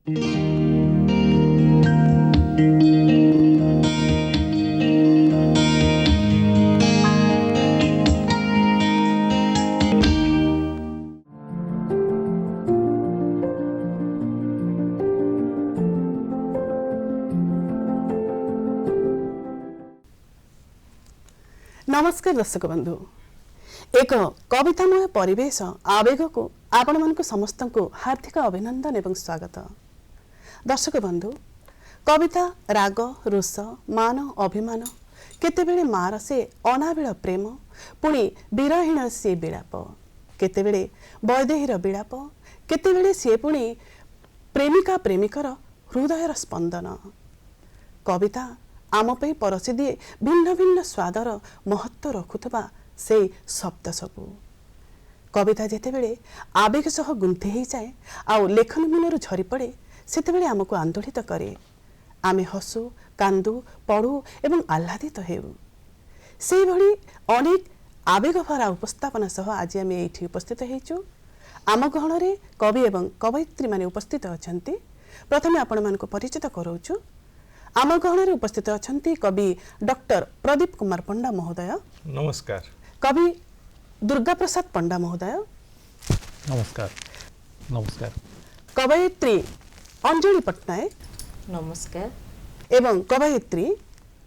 नमस्कार दर्शक बंधु एक कवितामय परिवेश आवेग को आपण मानक समस्त को हार्दिक अभिनंदन एवं स्वागत। दर्शक बंधु कविता राग रोष मान अभिमान केतेबेले मार से अनाबिल प्रेम पुणी विरहीण से विलाप केतेबेले वैदेहीर विलाप केतेबेले से पुणी प्रेमिका प्रेमिकर हृदयर स्पंदन कविता आम पे परसी दिए भिन्न भिन्न स्वादर महत्व रखुवा से शब्द सबू कविता जितेबेले आवेग सह गुंथि हो जाए आउ लेखन मुनरू झरी पड़े सेतेबेले आमको आंदोलित करे आमे हसु कांदू पढ़ू एवं आह्लादित हेउ से भली अनेक आवेग भरा उपस्थापना सह आज आम ये उपस्थित होइछु। आम गहन रे कवि एवं कवयित्री माने उपस्थित अछंती। प्रथमे आपण मानको परिचित करौछु। आम गहन उपस्थित अच्छा कवि डॉक्टर प्रदीप कुमार पंडा महोदय। नमस्कार। कवि दुर्गा प्रसाद पंडा महोदय। नमस्कार। नमस्कार। कवयित्री अंजलि पट्टनायक। नमस्कार। एवं कवयित्री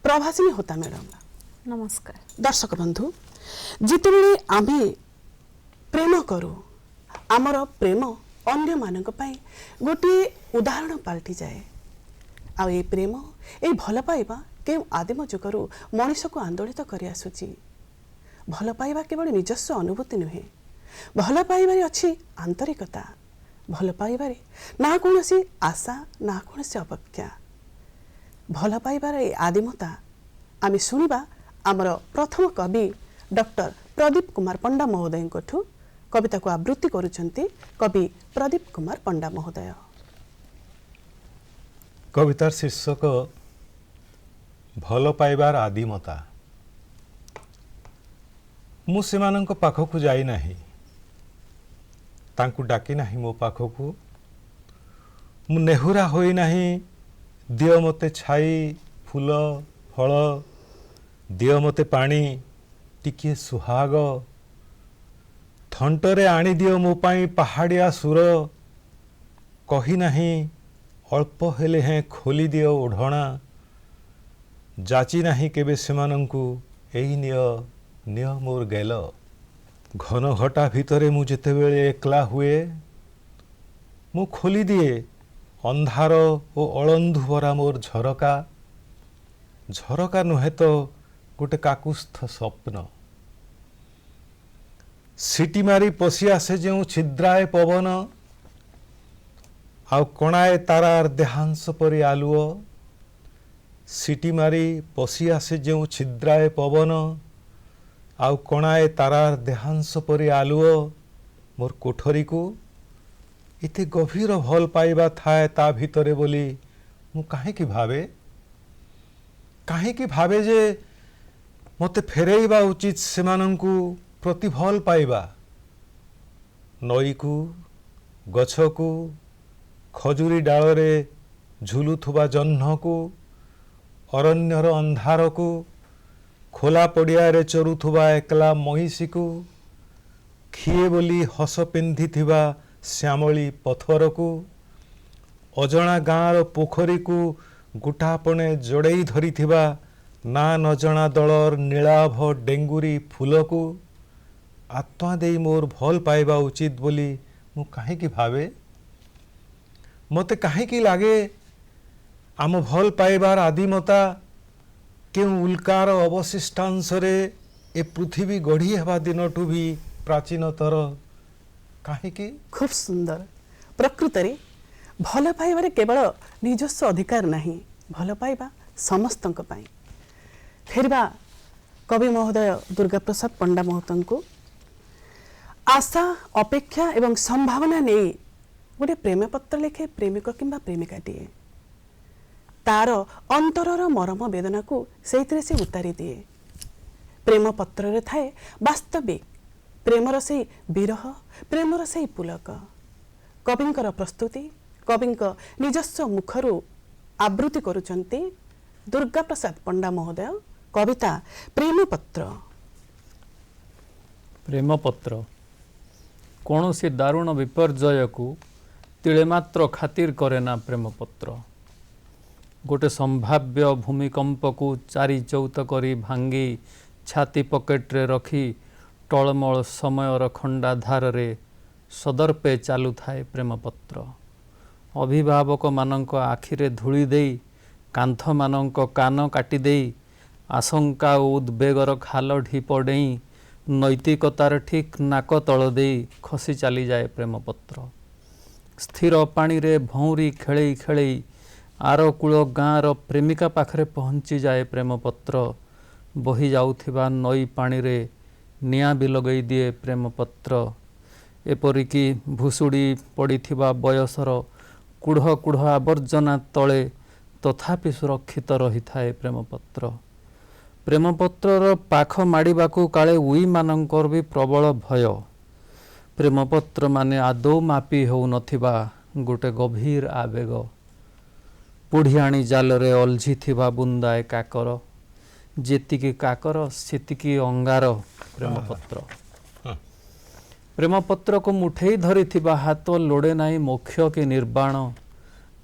प्रभासिनी होता मैडम। नमस्कार। दर्शक बंधु जितेबेले आमे प्रेम करू आमर प्रेम अन्य मानक पई गोटे उदाहरण पाल्टी जाए आ ये प्रेम ये भल पाइबा के आदिम जुगरू मनीष को आंदोलित कर आसुची। भल पाइबा केवल निजस्व अनुभूति नुहे भल पाइबारे अच्छी आंतरिकता भल पाइबारे ना कौनसी आशा ना कौनसी अपेक्षा भल पाइबारे आदिमता आम शुणा आमर प्रथम कवि डॉक्टर प्रदीप कुमार पंडा महोदय कविता को आवृत्ति करुछंती कवि प्रदीप कुमार पंडा महोदय। कवितार शीर्षक भल पाइबार आदिमता। मु सेमानंक पाखकु जाई नाही तांकु डाकी नाही मो पाखकु मु नेहुरा होई नाही दियो मते छाई फूल फल दियो मते पानी टिके सुहाग थंटरे आनी दियो मो पाई पहाड़िया सुर कही नाही अल्प हेले हैं खोली दियो ओढ़णा जाची नाही केबे सेमानंकु एई निय मोर गेल घन घटा भितरे मु जेतेबेले एकला हुए मु खोली दिए अंधार ओ अळंधु भरा मोर झरका झरका नुहे तो गोटे काकुस्थ स्वप्न सिटी मारी पशि आसे जो छिद्राए पवन आउ कणाए तारार देहांश परि आलुओ सिटी मारी पशि आसे जो छिद्राए पवन आउ कणाए तारार देहांश परि आलुओ मोर कोठरी को इते गभीर भल पाइबा थाए ता भितरे बोली मु काहेकि भावे जे मते फेरेइबा उचित सेमानंकु प्रति भल पाइबा नई को गछ को खजुरी डालरे झुलुथुबा जह्न को अरण्यर अंधार को खोला पड़िया रे चरुथुबा एकला महिषी को खिए बोली हस पिंधिथिबा श्यामली पथर को अजणा गाँर पोखरी को गुटापणे जोड़ई धरिथिबा ना नजणा दलर नीलाभ डेंगुरी फूल को आत्मा दे मोर भल पाइबा उचित बोली मु काहेकि भावे मते काहेकि लागे आम भल पाइबार आदिमता केउ उल्कार अवशिष्टांश रे ए पृथ्वी गढ़ी हेबा दिनटू भी प्राचीनतर काहेकि। खूब सुंदर। प्रकृत रे भल पाइबारे केवल निजस्व अधिकार नहीं भल पाइबा समस्तंक पाई। फेरबा कवि महोदय दुर्गा प्रसाद पंडा महोदय को आशा अपेक्षा एवं संभावना नहीं गोटे प्रेम पत्र लिखे प्रेमिक किंबा प्रेमिकाटीए तार अंतरर मरम वेदना को से उतारी दिए। प्रेम पत्र रे थाए वास्तविक प्रेमर से विरह प्रेमर से पुलक कविंकर प्रस्तुति कविଙ୍କ ନିଜସ୍ୱ ମୁଖରୁ ଆବୃତ୍ତି କରୁଛନ୍ତି ଦୁର୍ଗା ପ୍ରସାଦ ପଣ୍ଡା ମହୋଦୟ କବିତା ପ୍ରେମପତ୍ର। ପ୍ରେମପତ୍ର କୌଣସି ଦାରୁଣ ବିପର୍ଯ୍ୟୟକୁ ତିଳେ ମାତ୍ର ଖାତିର କରେ ନା ପ୍ରେମପତ୍ର। ଗୋଟେ ସମ୍ଭାବ୍ୟ ଭୂମିକମ୍ପକୁ ଚାରି ଚଉତ କରି ଭାଙ୍ଗି ଛାତି ପକେଟରେ ରଖି ଟଳମଳ ସମୟର ଖଣ୍ଡାଧାରରେ ସଦର୍ପେ ଚାଲୁଥାଏ ପ୍ରେମପତ୍ର। ଅଭିଭାବକମାନଙ୍କ ଆଖିରେ ଧୂଳି ଦେଇ କାନ୍ଥମାନଙ୍କ କାନ କାଟିଦେଇ ଆଶଙ୍କା ଓ ଉଦ୍ବେଗର ଖାଲ ଢିପ ଡେଇଁ ନୈତିକତାର ଠିକ୍ ନାକ ତଳ ଦେଇ ଖସି ଚାଲିଯାଏ ପ୍ରେମପତ୍ର। ସ୍ଥିର ପାଣିରେ ଭଉଁରୀ ଖେଳେଇ ଖେଳେଇ ଆରକୂଳ ଗାଁର ପ୍ରେମିକା ପାଖରେ ପହଞ୍ଚିଯାଏ ପ୍ରେମପତ୍ର। ବହି ଯାଉଥିବା ନଈ ପାଣିରେ ନିଆଁ ବି ଲଗେଇ ଦିଏ ପ୍ରେମପତ୍ର। ଏପରିକି ଭୁଷୁଡ଼ି ପଡ଼ିଥିବା ବୟସର କୁଢ଼ କୁଢ଼ ଆବର୍ଜନା ତଳେ ତଥାପି ସୁରକ୍ଷିତ ରହିଥାଏ ପ୍ରେମପତ୍ର। ପ୍ରେମପତ୍ରର ପାଖ ମାଡ଼ିବାକୁ କାଳେ ଉଇମାନଙ୍କର ବି ପ୍ରବଳ ଭୟ। ପ୍ରେମପତ୍ର ମାନେ ଆଦୌ ମାପି ହେଉନଥିବା ଗୋଟେ ଗଭୀର ଆବେଗ। ପୁଢ଼ିଆଣି ଜାଲରେ ଅଲଝିଥିବା ବୁନ୍ଦାଏ କାକର, ଯେତିକି କାକର ସେତିକି ଅଙ୍ଗାର ପ୍ରେମପତ୍ର। ପ୍ରେମପତ୍ରକୁ ମୁଠେଇ ଧରିଥିବା ହାତ ଲୋଡ଼େ ନାହିଁ ମୋକ୍ଷ କି ନିର୍ବାଣ।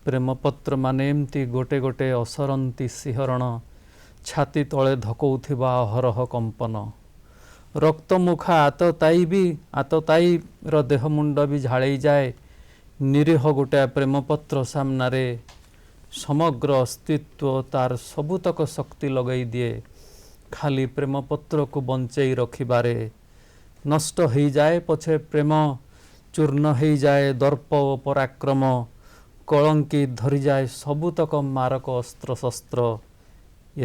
ପ୍ରେମପତ୍ର ମାନେ ଏମିତି ଗୋଟେ ଗୋଟେ ଅସରନ୍ତି ଶିହରଣ, ଛାତି ତଳେ ଧକଉଥିବା ଅହରହ କମ୍ପନ। ରକ୍ତମୁଖା ଆତତାୟୀର ଦେହ ମୁଣ୍ଡ ବି ଝାଳେଇ ଯାଏ ନିରୀହ ଗୋଟାଏ ପ୍ରେମପତ୍ର ସାମ୍ନାରେ। ସମଗ୍ର ଅସ୍ତିତ୍ୱ ତାର ସବୁତକ ଶକ୍ତି ଲଗାଇ ଦିଏ ଖାଲି ପ୍ରେମପତ୍ରକୁ ବଞ୍ଚେଇ ରଖିବାରେ। ନଷ୍ଟ ହେଇଯାଏ ପଛେ ପ୍ରେମ, ଚୂର୍ଣ୍ଣ ହେଇଯାଏ ଦର୍ପ ଓ ପରାକ୍ରମ, କଳଙ୍କି ଧରିଯାଏ ସବୁତକ ମାରକ ଅସ୍ତ୍ରଶସ୍ତ୍ର,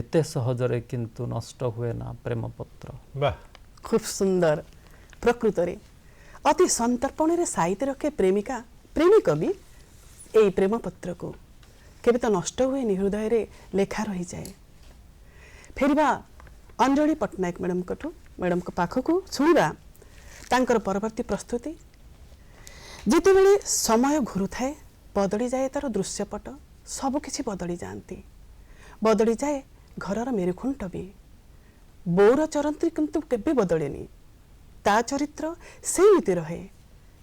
ଏତେ ସହଜରେ କିନ୍ତୁ ନଷ୍ଟ ହୁଏ ନା ପ୍ରେମପତ୍ର। ବାଃ, ଖୁବ୍ ସୁନ୍ଦର। ପ୍ରକୃତରେ ଅତି ସନ୍ତର୍ପଣରେ ସାଇତି ରଖେ ପ୍ରେମିକା, ପ୍ରେମିକ ବି ଏଇ ପ୍ରେମପତ୍ରକୁ। କେବେ ତ ନଷ୍ଟ ହୁଏନି, ହୃଦୟରେ ଲେଖା ରହିଯାଏ। ଫେରିବା ଅଞ୍ଜଳି ପଟ୍ଟନାୟକ ମ୍ୟାଡ଼ମଙ୍କ ପାଖକୁ, ଶୁଣିବା ତାଙ୍କର ପରବର୍ତ୍ତୀ ପ୍ରସ୍ତୁତି। ଯେତେବେଳେ ସମୟ ଘୁରୁଥାଏ ବଦଳିଯାଏ ତାର ଦୃଶ୍ୟପଟ, ସବୁକିଛି ବଦଳି ଯାଆନ୍ତି। ବଦଳିଯାଏ ଘରର ମେରୁଖୁଣ୍ଟ ବି। ବୋଉର ଚରିତ୍ର କିନ୍ତୁ କେବେ ବଦଳେନି, ତା ଚରିତ୍ର ସେମିତି ରହେ।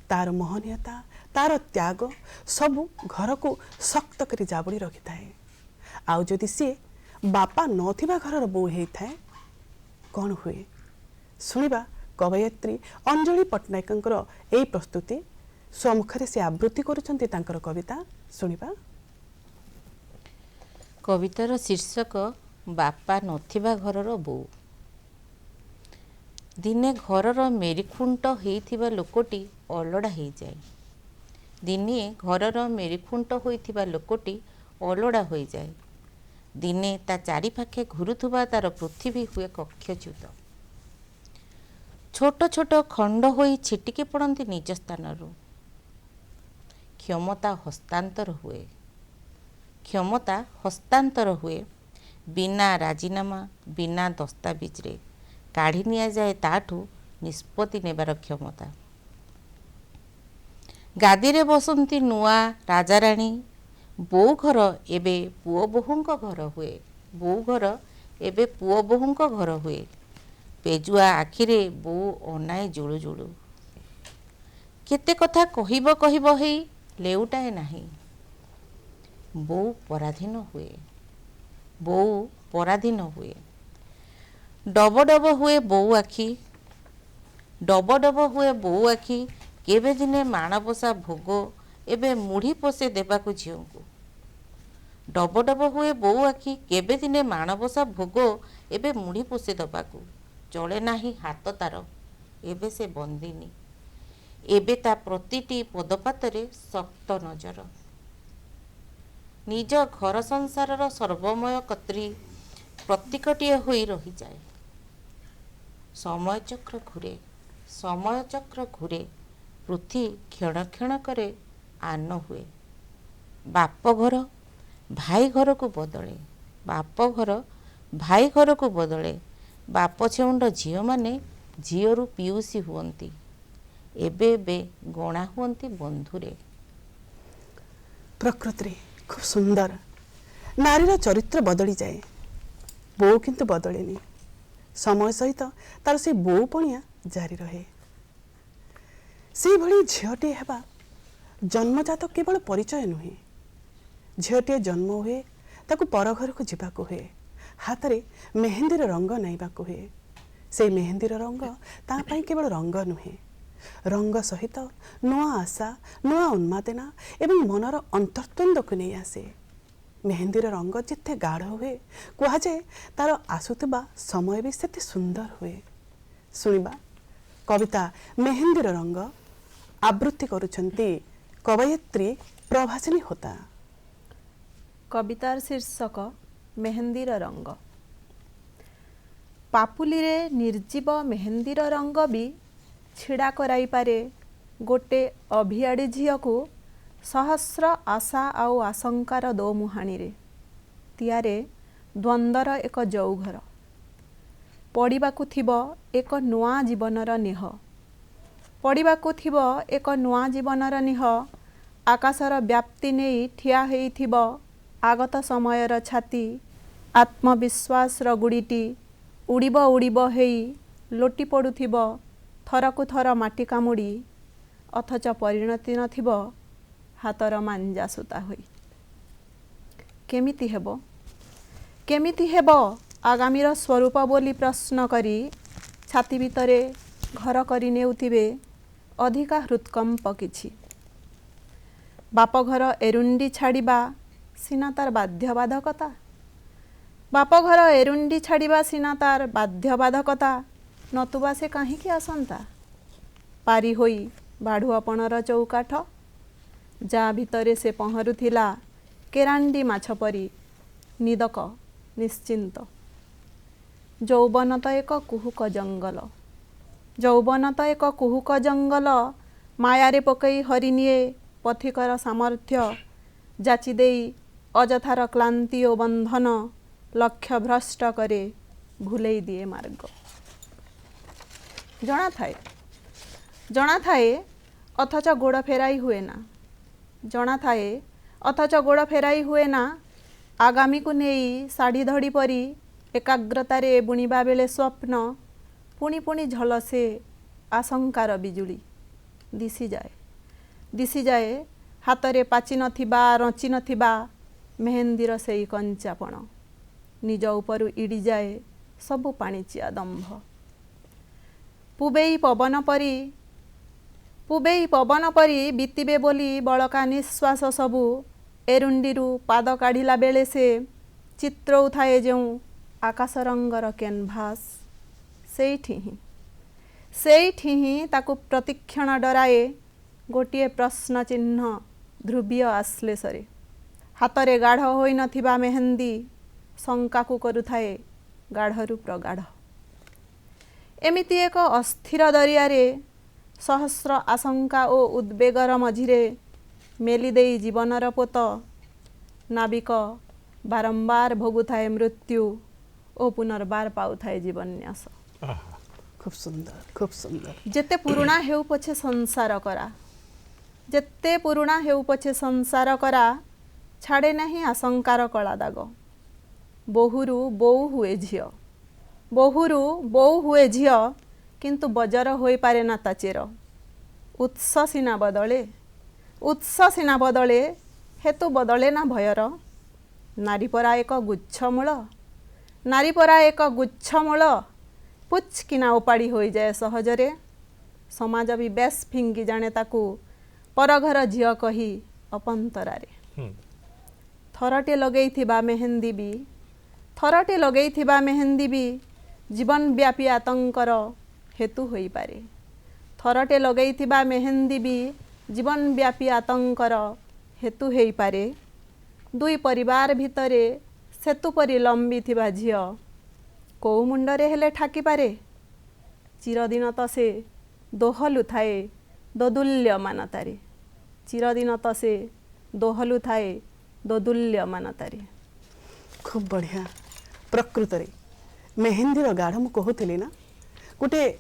ତାର ମୋହନୀୟତା, ତାର ତ୍ୟାଗ ସବୁ ଘରକୁ ଶକ୍ତ କରି ଜାବୁଡ଼ି ରଖିଥାଏ। ଆଉ ଯଦି ସିଏ ବାପା ନଥିବା ଘରର ବୋଉ ହେଇଥାଏ କ'ଣ ହୁଏ? ଶୁଣିବା କବୟିତ୍ରୀ ଅଞ୍ଜଳି ପଟ୍ଟନାୟକଙ୍କର ଏହି ପ୍ରସ୍ତୁତି। ସମ୍ମୁଖରେ ସେ ଆବୃତ୍ତି କରୁଛନ୍ତି ତାଙ୍କର କବିତା, ଶୁଣିବା। କବିତାର ଶୀର୍ଷକ ବାପା ନଥିବା ଘରର ବୋଉ। ଦିନେ ଘରର ମେରିଖୁଣ୍ଟ ହେଇଥିବା ଲୋକଟି ଅଲୋଡ଼ା ହେଇଯାଏ। ଦିନେ ଘରର ମେରିଖୁଣ୍ଟ ହୋଇଥିବା ଲୋକଟି ଅଲୋଡ଼ା ହୋଇଯାଏ। ଦିନେ ତା ଚାରିପାଖେ ଘୁରୁଥିବା ତାର ପୃଥିବୀ ହୁଏ କକ୍ଷଚ୍ୟୁତ। ଛୋଟ ଛୋଟ ଖଣ୍ଡ ହୋଇ ଛିଟିକି ପଡ଼ନ୍ତି ନିଜ ସ୍ଥାନରୁ। କ୍ଷମତା ହସ୍ତାନ୍ତର ହୁଏ ବିନା ରାଜିନାମା, ବିନା ଦସ୍ତାବିଜରେ। କାଢ଼ି ନିଆଯାଏ ତାଠୁ ନିଷ୍ପତ୍ତି ନେବାର କ୍ଷମତା। ଗାଦିରେ ବସନ୍ତି ନୂଆ ରାଜାରାଣୀ। ବୋଉ ଘର ଏବେ ପୁଅ ବୋହୂଙ୍କ ଘର ହୁଏ। ବୋଉ ଘର ଏବେ ପୁଅ ବୋହୂଙ୍କ ଘର ହୁଏ। ପେଜୁଆ ଆଖିରେ ବୋଉ ଅନାଏ ଜୁଳୁ ଜୁଳୁ। କେତେ କଥା କହିବ ହେଇ ଲେଉଟାଏ ନାହିଁ। ବୋଉ ପରାଧୀନ ହୁଏ। ଡବ ଡବ ହୁଏ ବୋଉ ଆଖି। କେବେ ଦିନେ ମାଣବସା ଭୋଗ, ଏବେ ମୁଢ଼ି ପୋଷେ ଦେବାକୁ ଝିଅଙ୍କୁ। ଡବ ଡବ ହୁଏ ବୋଉ ଆଖି, କେବେ ଦିନେ ମାଣବସା ଭୋଗ, ଏବେ ମୁଢ଼ି ପୋଷେ ଦେବାକୁ। ଚଳେ ନାହିଁ ହାତ ତାର, ଏବେ ସେ ବନ୍ଦିନୀ। ଏବେ ତା ପ୍ରତିଟି ପଦପାତରେ ଶକ୍ତ ନଜର। ନିଜ ଘର ସଂସାରର ସର୍ବମୟ କର୍ତ୍ରୀ ପ୍ରତୀକଟିଏ ହୋଇ ରହିଯାଏ। ସମୟଚକ୍ର ଘୂରେ, ପୃଥ୍ୱୀ କ୍ଷଣ କ୍ଷଣ କରେ ଆନ ହୁଏ। ବାପଘର ଭାଇ ଘରକୁ ବଦଳେ। ବାପ ଛେଉଣ୍ଡ ଝିଅମାନେ ଝିଅରୁ ପିଉସୀ ହୁଅନ୍ତି। ଏବେ ଗଣା ହୁଅନ୍ତି ବନ୍ଧୁରେ। प्रकृति खूब सुंदर नारीर चरित्र बदली जाए बो किंतु बदलेनी समय सहित तार से बोपणिया जारी रहे से भली झीटे हेबा जन्मजात केवल परिचय नुहे झीटे जन्म हुए ताकू पर घर को जीवाक हुए हाथ में मेहेंदीर रंग नाइबाक हुए से मेहेंदीर रंग तापाई केवल रंग नुहे रंग सहित नुआ आशा नुआ उन्मादना एवं मनर अंतर्द्वंद को नहीं आसे मेहेंदीर रंग जिते गाढ़ हुए कहुए तार आसुवा समय भी सेते सुंदर हुए शुणा कविता मेहेंदीर रंग आवृत्ति करुछंती कवयित्री प्रभासिनी होता। कवितार शीर्षक मेहेंदीर रंग। पापुली रे निर्जीव मेहेंदीर रंग भी छिड़ा कराई पारे गोटे अभियाड़ी झील को सहस्र आशा आउ आशंकार दो मुहाणी रे तियारे द्वंद्वर एक जौघर पड़िबाकु थिबो एक नुआ जीवनर नेह पड़िबाकु थिबो एक नुआ जीवनर नेह आकाशर व्याप्ति नहीं ठिया हेइथिबो आगत समयर छाती आत्मविश्वास गुड़ीटी उड़ीब उड़ीब हेई लोटी पड़ुथिबो थरकु थर माटी कामुड़ी अथच परिणति नथिबो हातर मांजा सुता होई केमिति हेबो आगामीर स्वरूप बोली प्रश्न करी छाती भितरे घर करी नेउथिबे अधिका हृत्कंप किछि बापघर एरुंडी छाड़िबा सीना तार बाध्यबाधकता बापघर एरुंडी छाड़िबा सीना तार बाध्यबाधकता नतुबा से काहींकी आसंता पारी होई बाढ़ुआपणर चौकाठ जा भितरे से पहरुथिला केरांडी माछ परी निदक निश्चिंत यौवन तो एक कुहुक जंगल यौवन तो एक कुहुक जंगल मायारे पकई हरिनिए पथिकर सामर्थ्य जाची देई अजथार क्लांति ओ बंधन लक्ष्य भ्रष्ट करे भूलेई दिए मार्ग जना थाए अथच गोड़ फेराई हुए ना जना थाए अथच गोड़ फेराई हुए ना आगामी को नहीं शाढ़ी धड़ी परी एकाग्रतारे बुणिबा बेले स्वप्न पुणी पुणी झलसे आशंकार बिजुली दिशी जाए हातरे पाची नथिबा रची नथिबा मेहेंदीर सेई कंचापण निज उपरु इड़ी जाए सबु पाणिचिया दंभ पुबेई पवन परी बीतीबे बोली बड़का निश्वास सबु एरुंडीरू पाद काढ़िला बेले से चित्र उठाए जो आकाश रंगर कैनभास सेठी ही ताकू प्रतिक्षण डराए गोटे प्रश्न चिन्ह ध्रुवीय आश्लेषरे हातरे गाढ़ होई नथिबा मेहेंदी शंका को करुथाए गाढ़रू प्रगाढ़ एमिति एक अस्थिर दरियारे सहस्र आशंका ओ उद्वेगर मझिरे मेली देई जीवनर पोत नाविक बारंबार भोगुथाए मृत्यु ओ पुनर्बार पाउथाए जीवन्यास। खूब सुंदर जेते पुरुणा हेउ पछे संसार करा जेते पुरुणा हेउ पछे संसार करा छाड़े नहीं आशंकार कला दाग बहुरू बोऊ हुए झिय किंतु बजर होई पारे ना ताचेर उत्स सीना बदले हेतु बदले ना भयर नारीपरा एक गुच्छमूल पुचकिना उपाड़ी हो जाए सहजरे समाज भी बेस फिंगी जाने ताकू परघर झिय कही अपंतरारे थरटे लगेइथिबा मेहेंदी भी जीवन व्यापी आतंकर हेतु होई पारे थरटे लगेइथिबा मेहेंदी भी जीवन व्यापी आतंकर हेतु होई पारे दुई परिवार भितरे सेतु परी लंबी थिबा झिय को मुंडरे हेले ठाकी पारे चिरदिन तो से दोहलु थाए दोदुल्य मानतारे चिरदिन तो से दोहलु थाए दोदुल्य मानतारे। खूब बढ़िया प्रकृत रे मेहेंदीर गाढ़ मु कहूली ना गोटे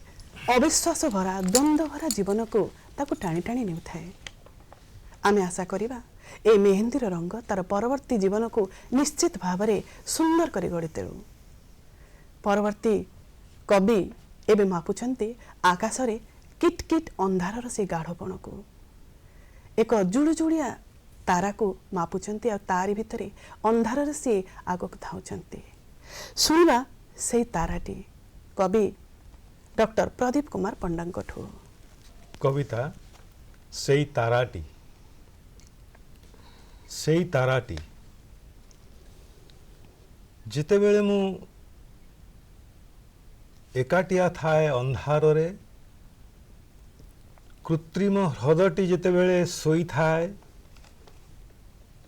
अविश्वास भरा द्वंद्व भरा जीवन को ताकू टाणी टाणी नेउथाए आमे आशा करिबा ए मेहेंदीर रंग तार परवर्ती जीवन को निश्चित भाव सुंदर कर गढ़ी तेणु परवर्ती कवि एवं मापुंट आकाश रे किट किट अंधार से गाढ़पण को एक जुड़ुजुड़िया तारा को मापुंट तारी भितर अंधार से आगक धाउंट शुणा से ताराटी कवि डॉक्टर प्रदीप कुमार पंडा कविता सेई ताराटी जितेबेले मु एकाटिया थाए अंधार रे कृत्रिम ह्रदटी जितेबेले सोई थाए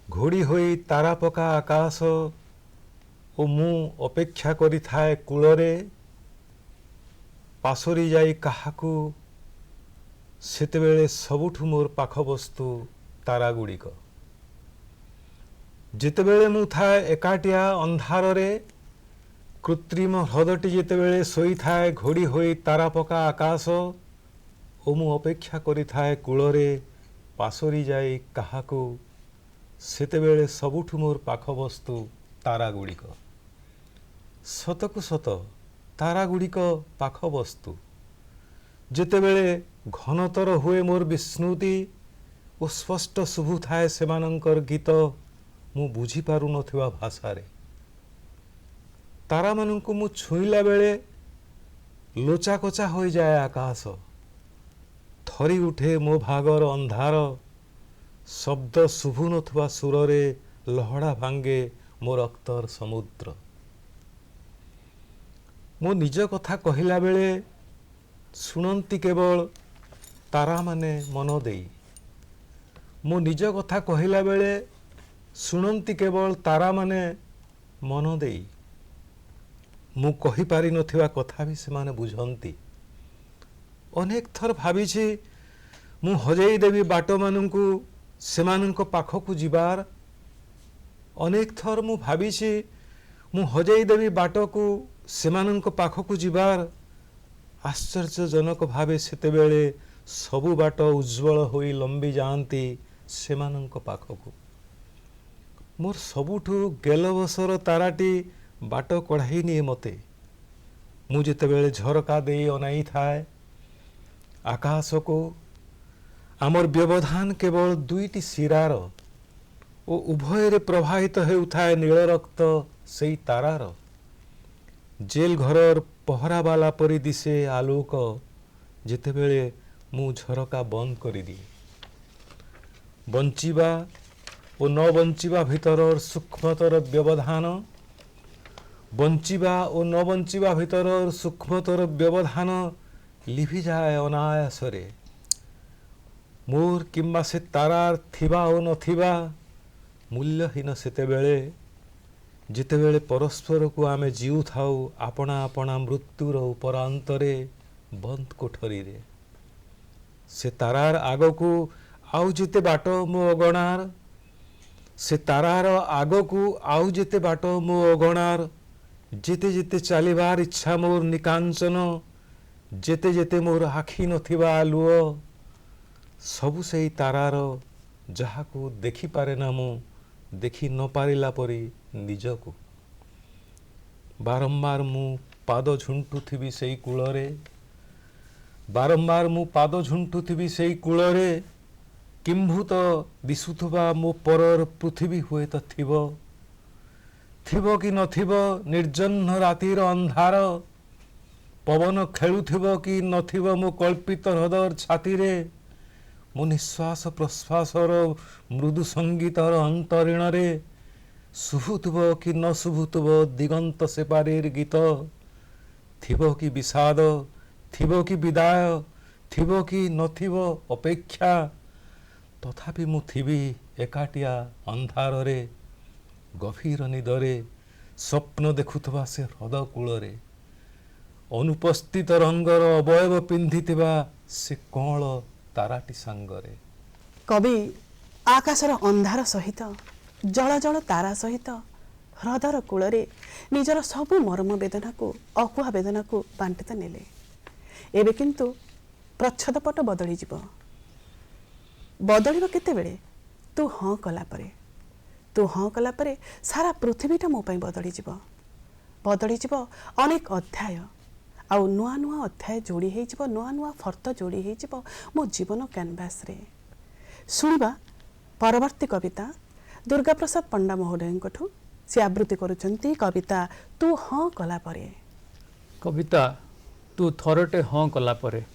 घोड़ी होई तारा पका आकाश ओ मु अपेक्षा करी थाए कूलरे पासोरी जाई काहाकू सेतेबेले सबुठु मोर पाख वस्तु तारा गुड़िक जितेबेले मु थाए एकाटिया अंधार रे कृत्रिम ह्रदटी जितेबेले सोई थाए घोड़ी होई तारा पका आकाश ओ मु अपेक्षा करी थाए कूलरे पासोरी जाई काहाकू सेतेबेले सबुठु मोर पाख वस्तु तारा गुड़िक सतकु सत तारा गुड़िक पाख वस्तु जेतेबेले घनतर हुए मोर विस्मृति ओ स्पष्ट शुभु थाए सेमानंकर गीत मु बुझी पारु नथिबा भाषारे तारा मानंकु मु छुईला बेले लोचा कोचा हो जाए आकाश थरी उठे मो भागर अंधार शब्द शुभु नथुवा सुररे लहड़ा भांगे मो रक्तर समुद्र मो निज कथा कहिला बेले शुणंती केवल तारा माने मन देई मो निज कथा कहिला बेले शुणंती केवल तारा माने मन देई मु कहि पारि नथिबा कथा भी से माने बुझंती अनेक थर भाबिछि मु हजेई देवी बाट मानंकु सेमानंक पाखकु जिबार अनेक थर मु भाबिछि मु हजेई देवी बाटकु सेमानंक पाखकु जिबार आश्चर्यजनक भावे सेतेबेले सबु बाट उज्ज्वल होई लंबी जाती सेमानंक पाखकु मोर सबुठु गेलबसर ताराटी बाट कढ़ाई निए मते मु जेतेबेले झरका देई अनाई थाए आकाश को आमर व्यवधान केवल दुईटी शिरार ओ उभय रे प्रवाहित हेउथाए नील रक्त सेई तारार जेल घरर पहरा वाला परि दिसे आलोक जेतेबेले मु झरका बंद करी दिए बंचिबा ओ न बंचिबा भितरर सूक्ष्मतर व्यवधान बंचिबा ओ न बंचिबा भितरर सूक्ष्मतर व्यवधान लिभि जाए अनायासरे मोर किंबा से तारार थिबा ओ नथिबा मूल्यहीन सेतेबेले जितेबेले परस्पर को आमे जीउ थाउ आपना आपना मृत्युर उपरांतरे बंद कोठरी रे से तारार आगकू आउ जेते बाट मो अगणार से तारार आगकू आउ जेते बाट मो अगणार जेते जेते चलिबार इच्छा मोर निकांचन जेते जेते मोर आखि नथिबा आलुओ सबु सेई तारार जहाकू देखि पारे ना मु देखि न पारिला परी निजकू बारंबार मु पाद झुंटुथिबी सेई कूलरे बारंबार मु पाद झुंटुथिबी सेई कूलरे किंभूत दिसुथुबा मो परर पृथ्वी हुए तो थिबो थिबो कि नथिबो निर्जन रातिर अंधार पवन खेलुथिबो कि नथिबो मो कल्पित हृदयर छाती रे मो निश्वास प्रश्वासर मृदु संगीतर अंतरीण रे शुभुथुबो कि न शुभुथुबो दिगंत सेपारीर गीत थिबो कि विषाद थिबो कि विदाय थिबो कि नथिबो अपेक्षा तथापि मु थिबी एकाटिया अंधार रे गभीर निदरे स्वप्न देखुथबा से हृदय कूलरे अनुपस्थित रंगर अवयव पिंधिथिबा से कौल ताराटी सांगरे कवि आकाशर अंधार सहित जल जल तारा सहित हृदयर कूलरे निजर सबु मर्म वेदना को अकुहा वेदना को बांटित नेले एबे किंतु प्रच्छदपट बदली जीव बदलिबा केतेबेले तू हाँ कला परे तू हाँ कला परे सारा पृथ्वीटा मो पाई बदली जीव अनेक अध्याय आउ नुआ नुआ अध्याय जोड़ी हो जीव नुआ नुआ फर्त जोड़ी हो जीव मो जीवन कैनवास रे सुनिबा परवर्ती कविता दुर्गा प्रसाद पंडा महोदय से आवृत्ति करुचंती कविता तू हाँ कला परे। कविता तू थरटे हाँ कला परे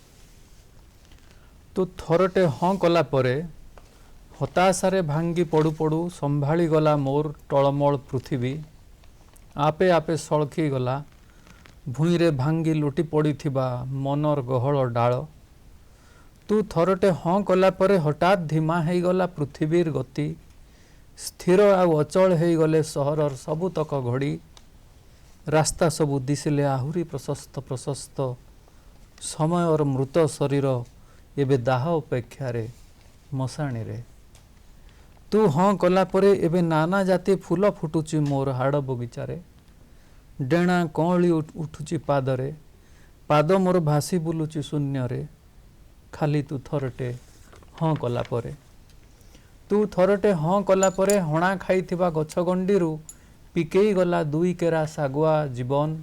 तू थरटे हाँ कला परे हताशारे भांगी पड़ू पड़ू संभाली गला मोर टलमल पृथ्वी आपे आपे सड़खी गला भूईरे भांगी लुटी पड़िथिबा मनर गहल डाल तू थरटे हाँ कला परे हठात धीमा हो गला पृथ्वीर गति स्थिर आउ अचल हो गले सहरर सबुतक घड़ी रास्ता सबु दिसिले आहुरी प्रशस्त प्रशस्त समय और मृत शरीर एबे दाह अपेक्षारे मशाणी रे तू हाँ कला परे एबे नाना जाति फूल फुटुची मोर हाड़ बगीचारे डेणा कौली उठुची पादरे पाद मोर भासी बुलुची शून्य खाली तू थरटे हाँ कला परे तू थरटे हाँ कला परे हणा खाइथिबा गछ गंडीरू पिकेई गला दुई केरा सागुआ जीवन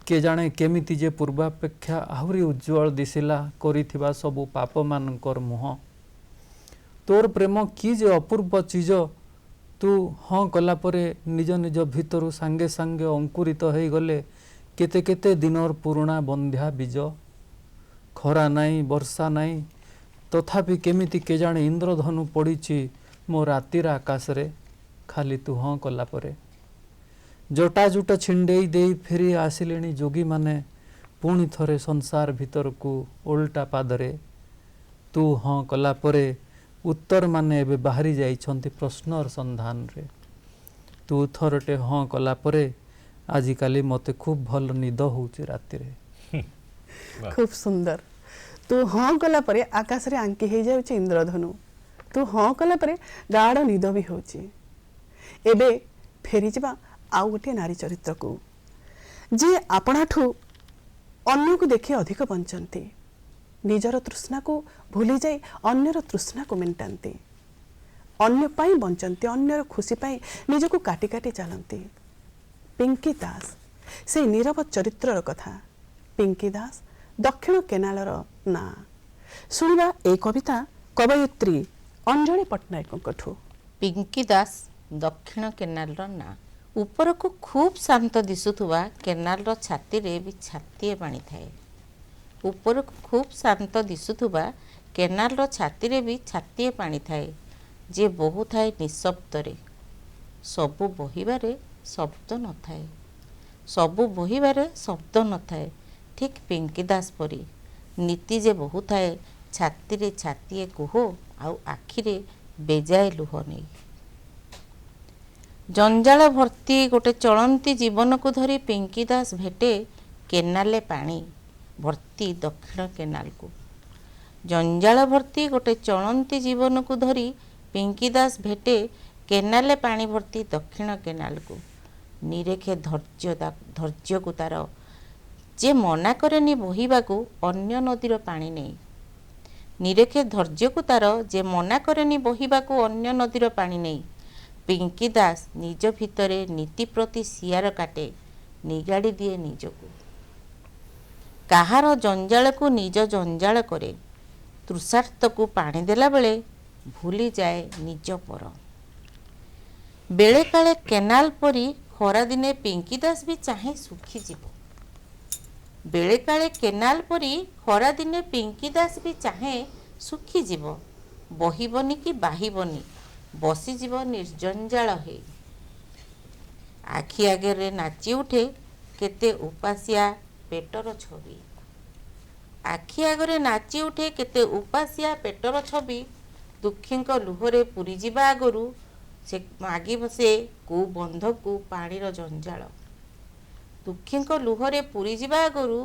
के जाने केमिति जे पूर्वापेक्षा आहुरी उज्जवल दिसिला करिथिबा सबु पाप मानकर मुह तोर प्रेम कि जे अपूर्व चीज तू हाँ कला परे निज निज भितरु सांगे सांगे अंकुरित हो गले केते केते दिनर पुराणा बंध्या बीज खरा नाई वर्षा नाई तथापि केमिति केजाणे इंद्रधनु पड़ीची मो रातिर आकाश रे खाली तू हाँ कला परे जटाजुट छिंडेई देई फेरी आसिलेणी जोगी माने पुणी थरे संसार भितर को ओल्टा पादरे तू हाँ कला परे उत्तर माने एबे बाहरी जाइछंती प्रश्नर संधान रे तू थरटे हाँ कला परे आजिकाली मते खूब भल निद होउची राति रे। खूब सुंदर तू हाँ कला परे आकाश रे आंकी हो जाउची इंद्रधनु तू हाँ कला परे गाढ़ निद भी होची एबे फेरी जिबा आउ गोटे नारी चरित्र को जे आपणाठू अन्य को देखि अधिक बंचंती निजर तृष्णा को भूली जाई अन्यर तृष्णा को मेंटांती अन्य पाई बंचंती अन्यर खुशी पाई निजको काटी काटी चलती पिंकी दास से नीरव चरित्रर कथा पिंकी दास दक्षिण केनालर ना शुणा ए कविता कवयित्री अंजलि पट्टनायक पिंकी दास दक्षिण केनालर ना ऊपर को खूब शांत दिशुवा केनालर छाती रे भी छातीए पानी थाए ऊपर को खूब शांत दिशुवा केनालर छाती रे भी छातीए पानी थाए जे बहु थाए निशब्दरे सबु बहिबारे शब्द न थाए सबु बहिबारे शब्द न थाए ठीक पिंकी दास परी नीति जे बहु थाए छाती रे छातीए कुह आउ आखिरे बेजाए लुह नहीं जंजाल भर्ती गोटे चलती जीवन को धरी पिंकी दास भेटे केनाले पानी भर्ती दक्षिण केनाल को जंजाल भर्ती गोटे चलती जीवन को धरी पिंकी दास भेटे केनाले पानी भर्ती दक्षिण केनाल को निरेखे धैर्य को तार जे मना करेनी बहिबा को अन्य नदीर पानी नहीं निरेखे धैर्य को तार जे मना करेनी बहिबा को अन्य नदीर पानी नहीं पिंकी दास निज भितरे नीति प्रति सियार काटे निगाड़ी दिए निजको काहार जंजाल को निज जंजाल करे तृषार्थ को पानी देला बेले भूली जाए निज पर बेले काले केनाल परी खरा दिने पिंकी दास भी चाहे सुखी जीव बेले काले केनाल परी खरा दिने पिंकी दास भी चाहे सुखी जीव बहिबनी कि बाहिबनी बसीजीव निर्जंजाल है आखि आगे नाची उठे केते उपासिया पेटर छवि आखि आगे नाची उठे केते उपासिया पेटर छवि दुखी लुहरे पूरी जावा आगरू से मागी बसे को बंध को पानीर जंजाल दुखी लुहरे पूरी जावा आगरू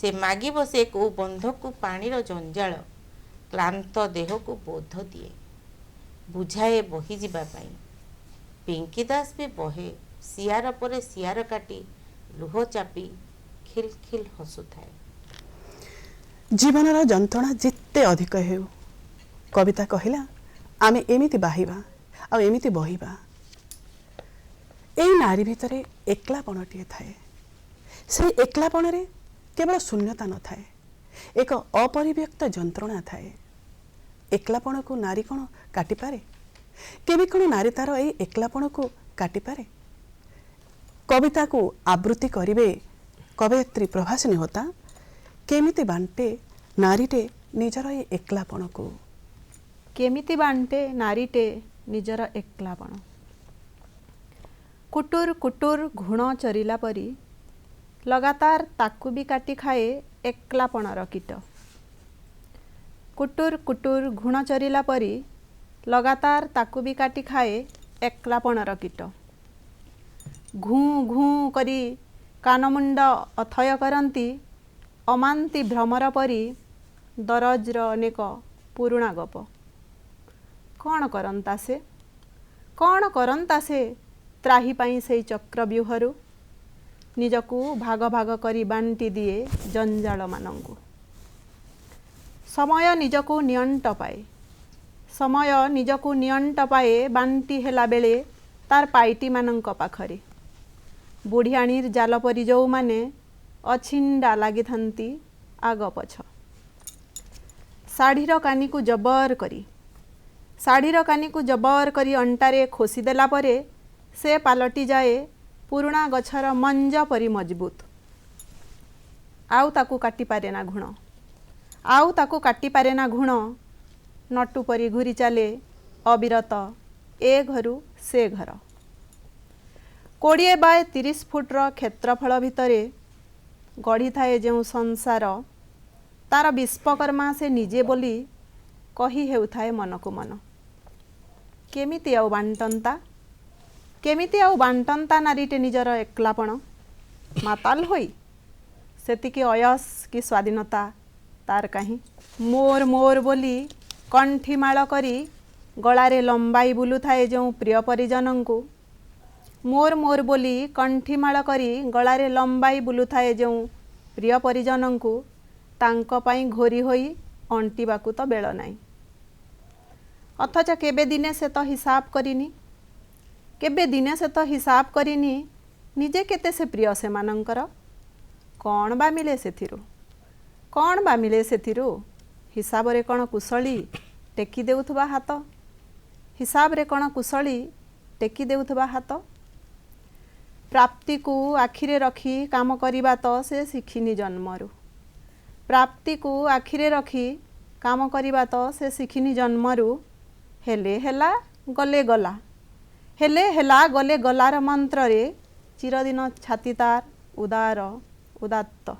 से मागी बसे को बंध को पानीर जंजाल क्लांत देह को बोध दिए बुझाए बही जीवा पाई पिंकी दास भी बहे सियार परे सियार काटी लुह चापी खिल खिल हसुଥାଏ जीवनर जंत्रणा जिते अधिक हेउ कविता कहिला आमे एमिति बाहिबा आ एमिति बहिबा। एई नारी भितरे एकलापणटिए थाए। से एकलापणरे केवल शून्यता न थाए, एक अपरिव्यक्त जंत्रणा थाए। एकलापण को नारी कौन काटी पारे? केबे कौन नारी तार एई एकलापण को काटी पारे? कविता को आवृत्ति करिवे कवयित्री प्रभासिनी होता केमिति बांटे नारीटे निजर ए एकलापण को। केमिति बांटे नारीटे निजर एकलापण। कुटुर कुटुर घुण चरिला परी लगातार ताकू भी काटी खाए एकलापणर कीट। कुटुर कुटुर घुण चरिला परी लगातार ताकू भी काटी खाए एकलापणर कीट। घूँ घूँ करी कानमुंड अथय करती अमांती भ्रमर परी दरजर अनेक पुरुणा गप। कौन करंता से, कौन करंता से त्राही पाई से चक्रव्यूहरु निजकू भाग भाग करी बांटी दिए जंजाल मानंकु। समय निजकू नियंट पाए, समय निजकू नियंट पाए बांटी हेला बेले तार पाइटी मानंक पाखरे। बुढ़ियाणीर जाल परी जो माने अछिंडा लगी थांती आग पछ। शाढ़ीर कानी को जबर करी, शाढ़ीर कानी को जबर करी अंटारे खोसी देला परे से पालटी जाए पुरुणा गछर मंज परी मजबूत। आउ ताकू काटी पारे ना घुण, आउ ताकू काटी पारे ना घुण। नटू परी घुरी चाले अविरत ए घरु से घर। 20 बाय 30 फुट्र क्षेत्रफल भितरे गढ़ी थाए जो संसार तार विश्वकर्मा से निजे बोली कही हेउथाए मन को मन। केमिति आउ बांटंता, केमिति आउ बांटंता नारीटे निजर एकलापण। माताल होई सेतिकी अयस की स्वाधीनता तार कहीं। मोर मोर बोली कंठी माଳ करी गलारे लंबाई बुलु थाए जो प्रिय परिजन को। मोर मोर बोली कंठी माଳ करी गलारे लंबाई बुलु थाए जो प्रिय परिजन को तांको पाई घोरी होई अंटिबाकू तो बेल नाई। अथच केबे दिने से तो हिसाब करिनी, केबे दिने से तो हिसाब करिनी निजे केते से प्रिय से मानंकर। कौन बा मिले सेथिरु, कौन बा मिले सेथिरु। हिसाब रे कौन कुशली टेकी देउथबा हाथ, हिसाब रे कौन कुशली टेकी देउथबा हाथ। प्राप्ति को आखिरे रखी काम करिबा तो से शिखिनी जन्मरु। प्राप्ति को आखिरे रखी काम करिबा तो से शिखिनी जन्मरु। हेले हेला गले गला, हेले हेला गले गलार मंत्र रे चिरदिन छाती तार उदार उदात्त।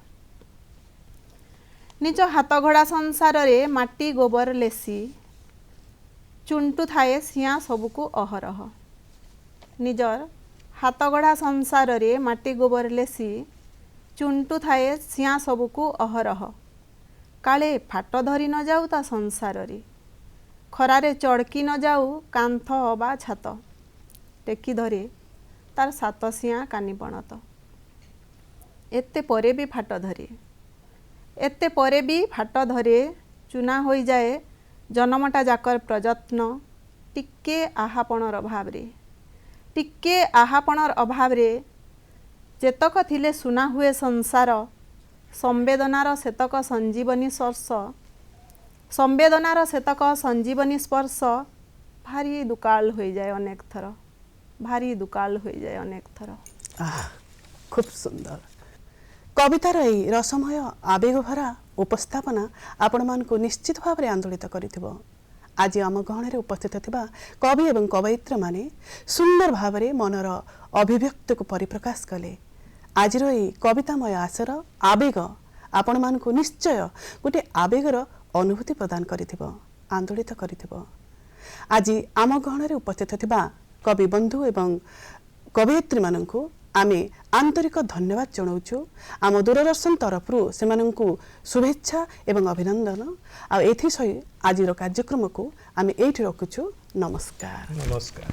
निज हाथ घोड़ा संसार रे माटी गोबर लेसी चुंटू थाए सिया सबको अहरह। निजर हाथ गढ़ा संसार रे माटी गोबर लेसी चुंटू थाए सिया सबको अहरह। काले फाट धरी न जाऊ ता संसार रे, खरारे चड़की न जाऊ कांथ बा छात। टेकी धरे तार सात सिया कानी पणत। एते परे भी फाट धरे, एते परे भी फाट धरे। चुना होई जाए जन्मटा जाकर प्रयत्न टिके आहापणर अभाव रे, टिके आहापणर अभाव रे। जेतक थिले सुना हुए संसार संवेदनार सेतक संजीवनी स्पर्श, संवेदनार सेतक संजीवनी स्पर्श भारी दुकाल हो जाए अनेक थर, भारी दुकाल हो जाए अनेक थर। खूब सुंदर कवितार यही रसमय आवेग भरा उपस्थापना आपण मानकु निश्चित भाव में आंदोलित करिथिबो। आज आम गहन उपस्थित थिबा कवि एवं कवयित्री माने सुंदर भाव में मनर अभिव्यक्ति को परिप्रकाश कले। आज कवितामय आसर आवेग आपण मानकु निश्चय गोटे आवेगर अनुभूति प्रदान करिथिबो, आंदोलित करिथिबो। आज आम गहन उपस्थित थिबा कवि बंधु एवं कवयित्री मानकु आमे आंतरिक धन्यवाद जनाऊँ। आम दूरदर्शन तरफरु सेमानंकु शुभेच्छा एवं अभिनंदन। आ एथि सही आज कार्यक्रम को आमे एठी रखुछु। नमस्कार। नमस्कार।